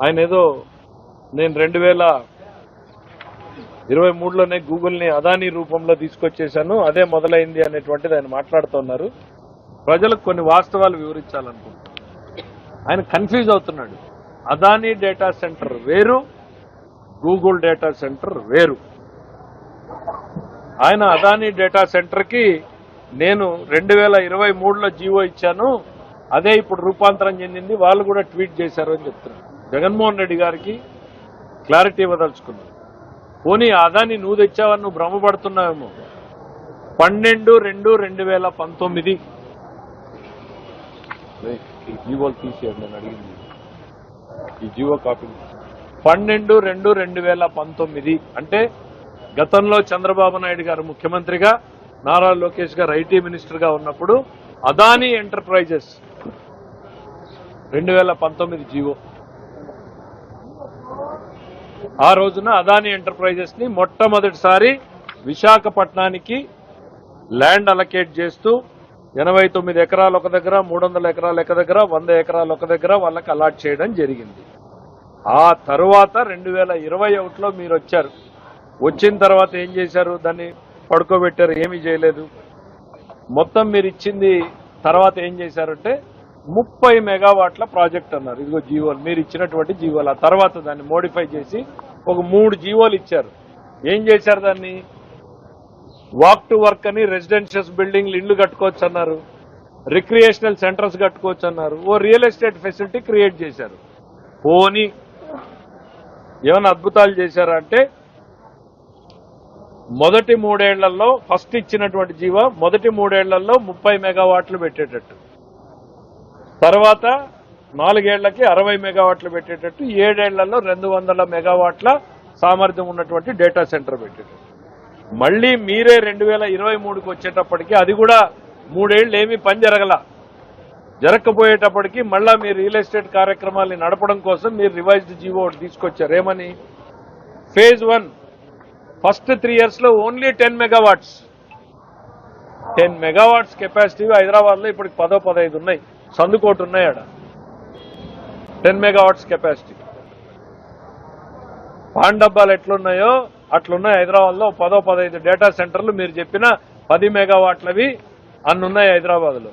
ఆయన ఏదో నేను 2023లోనే గూగుల్ని అదానీ రూపంలో తీసుకొచ్చేశాను, అదే మొదలైంది అనేటువంటిది ఆయన మాట్లాడుతున్నారు. ప్రజలకు కొన్ని వాస్తవాలు వివరించాలనుకుంటున్నాను. ఆయన కన్ఫ్యూజ్ అవుతున్నాడు. అదానీ డేటా సెంటర్ వేరు, గూగుల్ డేటా సెంటర్ వేరు. ఆయన అదానీ డేటా సెంటర్కి నేను 2023లో జీవో ఇచ్చాను, అదే ఇప్పుడు రూపాంతరం చెందింది, వాళ్ళు కూడా ట్వీట్ చేశారు అని చెప్తున్నారు. జగన్మోహన్ రెడ్డి గారికి క్లారిటీ ఇవ్వదలుచుకున్నారు. పోనీ అదాని నువ్వు తెచ్చావని నువ్వు భ్రమపడుతున్నావేమో. 12/2/2019 ఈ జీవోలు తీసేయండి నేను అడిగింది, ఈ జీవో కాపీ. 12/2/2019 అంటే గతంలో చంద్రబాబు నాయుడు గారు ముఖ్యమంత్రిగా, నారా లోకేష్ గారు ఐటీ మినిస్టర్గా ఉన్నప్పుడు అదానీ ఎంటర్ప్రైజెస్ 2019 జీవో. ఆ రోజున అదానీ ఎంటర్ప్రైజెస్ ని మొట్టమొదటిసారి విశాఖపట్నానికి ల్యాండ్ అలకేట్ చేస్తూ 89 ఎకరాలు ఒక దగ్గర, 300 ఎకరాలు ఒక దగ్గర, 100 ఎకరాలు ఒక దగ్గర వాళ్ళకి అలాట్ చేయడం జరిగింది. ఆ తరువాత 2021లో మీరు వచ్చారు. వచ్చిన తర్వాత ఏం చేశారు? దాన్ని పడుకోబెట్టారు, ఏమీ చేయలేదు. మొత్తం మీరు ఇచ్చింది తర్వాత ఏం చేశారంటే 30 మెగావాట్ల ప్రాజెక్ట్ అన్నారు. ఇదిగో జీవోలు, మీరు ఇచ్చినటువంటి జీవోలు. ఆ తర్వాత దాన్ని మోడిఫై చేసి ఒక 3 జీవోలు ఇచ్చారు. ఏం చేశారు? దాన్ని వాక్ టు వర్క్ అని రెసిడెన్షియల్ బిల్డింగ్లు, ఇళ్లు కట్టుకోవచ్చు అన్నారు, రిక్రియేషనల్ సెంటర్స్ కట్టుకోవచ్చు అన్నారు, ఓ రియల్ ఎస్టేట్ ఫెసిలిటీ క్రియేట్ చేశారు. పోనీ ఏమైనా అద్భుతాలు చేశారా అంటే మొదటి 3 ఏళ్లలో ఫస్ట్ ఇచ్చినటువంటి జీవో మొదటి 3 ఏళ్లలో 30 మెగావాట్లు పెట్టేటట్టు, తర్వాత 4 ఏళ్లకి 60 మెగావాట్లు పెట్టేటట్టు, 7 ఏళ్లలో 200 మెగావాట్ల సామర్థ్యం ఉన్నటువంటి డేటా సెంటర్ పెట్టేటట్టు. మళ్లీ మీరే 2023కి వచ్చేటప్పటికి అది కూడా 3 ఏళ్లు ఏమీ పని జరగకపోయేటప్పటికి మళ్ళా మీరు రియల్ ఎస్టేట్ కార్యక్రమాల్ని నడపడం కోసం మీరు రివైజ్డ్ జీవో తీసుకొచ్చారు. ఏమని? ఫేజ్ 1 ఫస్ట్ 3 ఇయర్స్ లో only 10 megawatts 10 megawatts capacity Hyderabad లో ఇప్పటికి 10-15 ఉన్నాయి, సందుకోటి ఉన్నాయి. ఆడ 10 మెగావాట్స్ కెపాసిటీ. పాన్ డబ్బాలు ఎట్లున్నాయో అట్లున్నాయి హైదరాబాద్ లో 10-15 డేటా సెంటర్లు. మీరు చెప్పిన 10 మెగావాట్లవి అన్నున్నాయి హైదరాబాద్ లో.